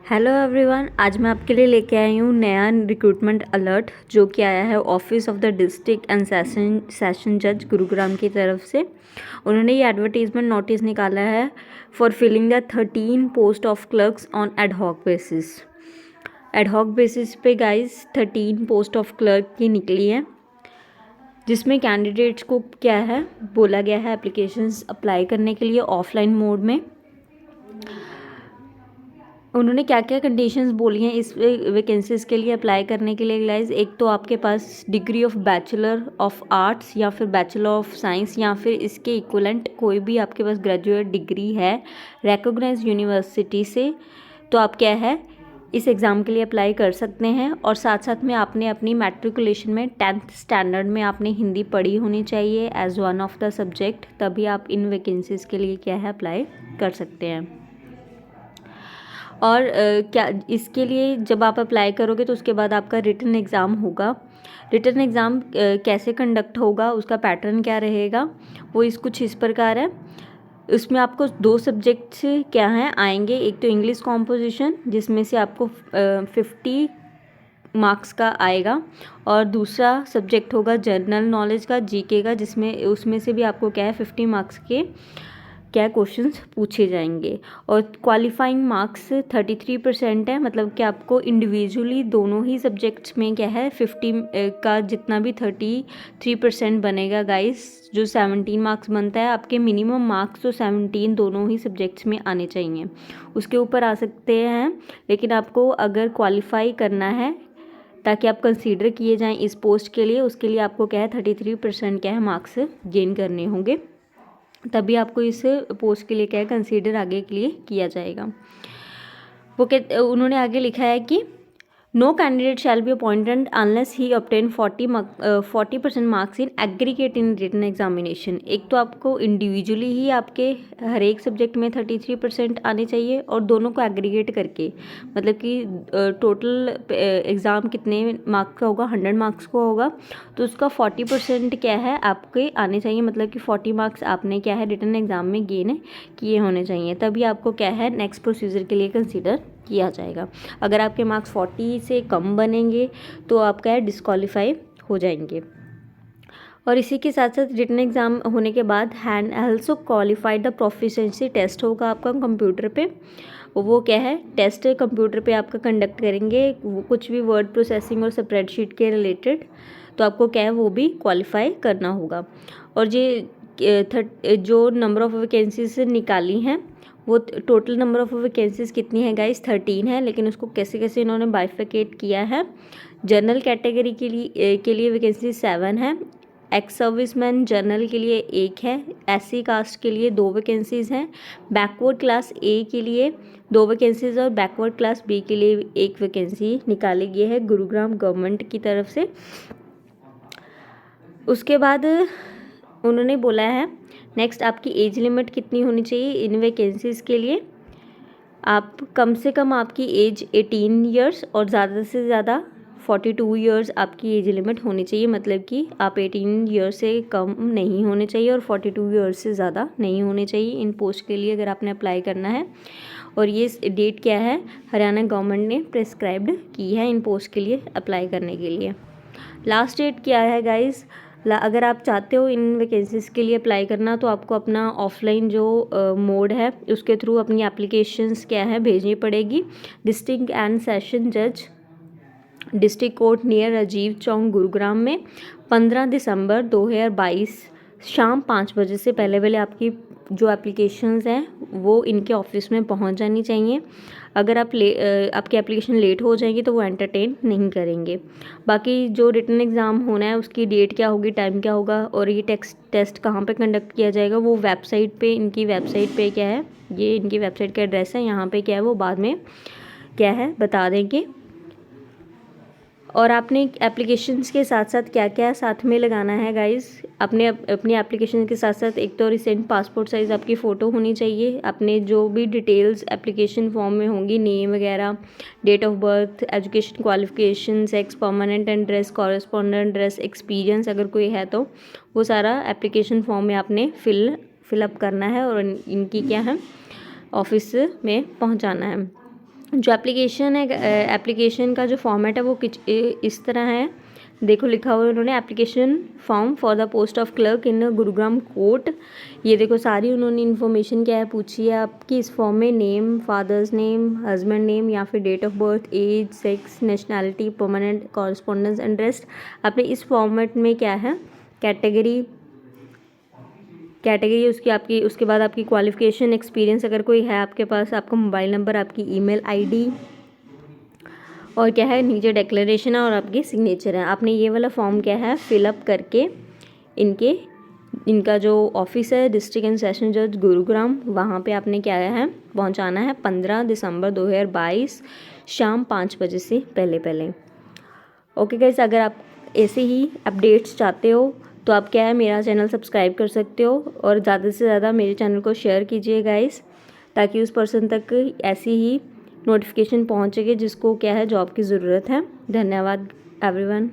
Hello everyone, आज मैं आपके लिए लेके आई हूँ नया रिक्रूटमेंट अलर्ट जो कि आया है office of the district and session जज गुरुग्राम की तरफ से। उन्होंने ये एडवर्टीजमेंट नोटिस निकाला है for filling the 13 post of clerks on ad hoc basis. Ad hoc basis पे गाइस 13 पोस्ट ऑफ क्लर्क की निकली है, जिसमें कैंडिडेट्स को क्या है बोला गया है एप्लीकेशंस अप्लाई करने के लिए ऑफलाइन मोड में। उन्होंने क्या क्या कंडीशंस बोली हैं इस वैकेंसीज के लिए अप्लाई करने के लिए गाइस। एक तो आपके पास degree of bachelor of arts या फिर बैचलर ऑफ साइंस या फिर इसके इक्वलेंट कोई भी आपके पास ग्रेजुएट डिग्री है रिकॉग्नाइज्ड यूनिवर्सिटी से, तो आप क्या है इस एग्ज़ाम के लिए अप्लाई कर सकते हैं। और साथ साथ में आपने अपनी मैट्रिकुलेशन में 10th स्टैंडर्ड में आपने हिंदी पढ़ी होनी चाहिए as one of the subject, तभी आप इन वैकेंसीज़ के लिए क्या है अप्लाई कर सकते हैं। और क्या इसके लिए जब आप अप्लाई करोगे तो उसके बाद आपका रिटन एग्ज़ाम होगा। रिटन एग्ज़ाम कैसे कंडक्ट होगा, उसका पैटर्न क्या रहेगा, वो कुछ इस प्रकार है। उसमें आपको 2 सब्जेक्ट्स क्या हैं आएंगे। एक तो इंग्लिश कॉम्पोजिशन जिसमें से आपको 50 मार्क्स का आएगा, और दूसरा सब्जेक्ट होगा जनरल नॉलेज का, जीके का, जिसमें उसमें से भी आपको क्या है 50 मार्क्स के क्या क्वेश्चंस पूछे जाएंगे। और क्वालिफाइंग मार्क्स 33% है, मतलब कि आपको इंडिविजुअली दोनों ही सब्जेक्ट्स में क्या है 50 का जितना भी 33% बनेगा गाइस, जो 17 मार्क्स बनता है आपके मिनिमम मार्क्स तो 17 दोनों ही सब्जेक्ट्स में आने चाहिए। उसके ऊपर आ सकते हैं, लेकिन आपको अगर क्वालिफाई करना है ताकि आप कंसीडर किए जाएं इस पोस्ट के लिए, उसके लिए आपको क्या है 33% क्या है मार्क्स गेन करने होंगे, तभी आपको इस पोस्ट के लिए क्या है कंसीडर आगे के लिए किया जाएगा। उन्होंने आगे लिखा है कि no candidate shall be appointed unless he obtain 40% marks in aggregate in written examination. एक तो आपको इंडिविजुअली ही आपके हर एक सब्जेक्ट में 33% आने चाहिए, और दोनों को एग्रीगेट करके, मतलब कि टोटल एग्ज़ाम कितने मार्क्स का होगा, 100 मार्क्स का होगा, तो उसका 40% क्या है आपके आने चाहिए, मतलब कि 40 मार्क्स आपने क्या है रिटन एग्ज़ाम में गेन किए होने चाहिए, तभी आपको क्या है नेक्स्ट प्रोसीजर के लिए कंसिडर किया जाएगा। अगर आपके मार्क्स 40 से कम बनेंगे तो आपका है डिस्क्वालीफाई हो जाएंगे। और इसी के साथ साथ रिटन एग्ज़ाम होने के बाद and also qualified the proficiency test होगा आपका कंप्यूटर पे। वो क्या है टेस्ट कंप्यूटर पे आपका कंडक्ट करेंगे, वो कुछ भी वर्ड प्रोसेसिंग और स्प्रेडशीट के रिलेटेड, तो आपको क्या है वो भी क्वालिफाई करना होगा। और ये जो नंबर ऑफ़ वैकेंसीज निकाली हैं, वो टोटल नंबर ऑफ़ वैकेंसीज कितनी है गाइस 13 है, लेकिन उसको कैसे कैसे इन्होंने बाइफिकेट किया है। जनरल कैटेगरी के लिए वैकेंसी 7 है, एक्स सर्विसमैन जनरल के लिए 1 है, एससी कास्ट के लिए 2 वैकेंसीज़ हैं, बैकवर्ड क्लास ए के लिए 2 वैकेंसीज़ और बैकवर्ड क्लास बी के लिए 1 वैकेंसी निकाली गई है गुरुग्राम गवर्नमेंट की तरफ से। उसके बाद उन्होंने बोला है नेक्स्ट आपकी एज लिमिट कितनी होनी चाहिए इन वैकेंसीज़ के लिए। आप कम से कम आपकी एज 18 ईयर्स और ज़्यादा से ज़्यादा 42 ईयर्स आपकी एज लिमिट होनी चाहिए, मतलब कि आप 18 ईयर्स से कम नहीं होने चाहिए और 42 ईयर्स से ज़्यादा नहीं होने चाहिए इन पोस्ट के लिए अगर आपने अप्लाई करना है। और ये डेट क्या है हरियाणा गवर्नमेंट ने प्रेस्क्राइब्ड की है इन पोस्ट के लिए अप्लाई करने के लिए। लास्ट डेट क्या है गाइज़, अगर आप चाहते हो इन वैकेंसीज़ के लिए अप्लाई करना तो आपको अपना ऑफलाइन जो मोड है उसके थ्रू अपनी एप्लीकेशंस क्या है भेजनी पड़ेगी। डिस्ट्रिक्ट एंड सेशन जज district court near Rajiv Chowk Gurugram में 15 दिसंबर 2022 शाम 5 बजे से पहले आपकी जो एप्लीकेशंस हैं वो इनके ऑफिस में पहुंच जानी चाहिए। अगर आपकी एप्लीकेशन लेट हो जाएगी तो वो एंटरटेन नहीं करेंगे। बाकी जो रिटन एग्ज़ाम होना है उसकी डेट क्या होगी, टाइम क्या होगा और ये टेस्ट कहाँ पे कंडक्ट किया जाएगा, वो वेबसाइट पे इनकी वेबसाइट पे क्या है, ये इनकी वेबसाइट का एड्रेस है, यहाँ पे क्या है वो बाद में क्या है बता देंगे। और आपने एप्लीकेशंस के साथ साथ क्या क्या साथ में लगाना है गाइस, अपने अपनी एप्लीकेशन के साथ साथ एक तो रिसेंट पासपोर्ट साइज़ आपकी फ़ोटो होनी चाहिए, अपने जो भी डिटेल्स एप्लीकेशन फॉर्म में होंगी नेम वगैरह, date of birth, education qualification, sex, permanent address, correspondent address, experience अगर कोई है तो वो सारा एप्लीकेशन फॉर्म में आपने फिलअप करना है और इनकी क्या है ऑफिस में पहुँचाना है। जो एप्लीकेशन है, एप्लीकेशन का जो फॉर्मेट है वो इस तरह है। देखो लिखा हुआ है उन्होंने, application form for the post of clerk in Gurugram court. ये देखो सारी उन्होंने इन्फॉर्मेशन क्या है पूछी है आपकी। इस फॉर्म में name, father's name, husband name या फिर date of birth, age, sex, nationality, permanent correspondence address. आपने इस फॉर्मेट में क्या है, कैटेगरी उसकी आपकी, उसके बाद आपकी क्वालिफिकेशन, एक्सपीरियंस अगर कोई है आपके पास, आपका मोबाइल नंबर, आपकी ईमेल आईडी, और क्या है नीचे डिक्लेरेशन है और आपके सिग्नेचर है। आपने ये वाला फॉर्म क्या है फिलअप करके इनका जो ऑफिस है डिस्ट्रिक्ट एंड सेशन जज गुरुग्राम, वहाँ पे आपने क्या है पहुँचाना है 15 दिसंबर 2022 शाम 5 बजे से पहले। ओके गाइस, अगर आप ऐसे ही अपडेट्स चाहते हो तो आप क्या है मेरा चैनल सब्सक्राइब कर सकते हो और ज़्यादा से ज़्यादा मेरे चैनल को शेयर कीजिए गाइस, ताकि उस पर्सन तक ऐसी ही नोटिफिकेशन पहुँचेगी जिसको क्या है जॉब की ज़रूरत है। धन्यवाद एवरीवन।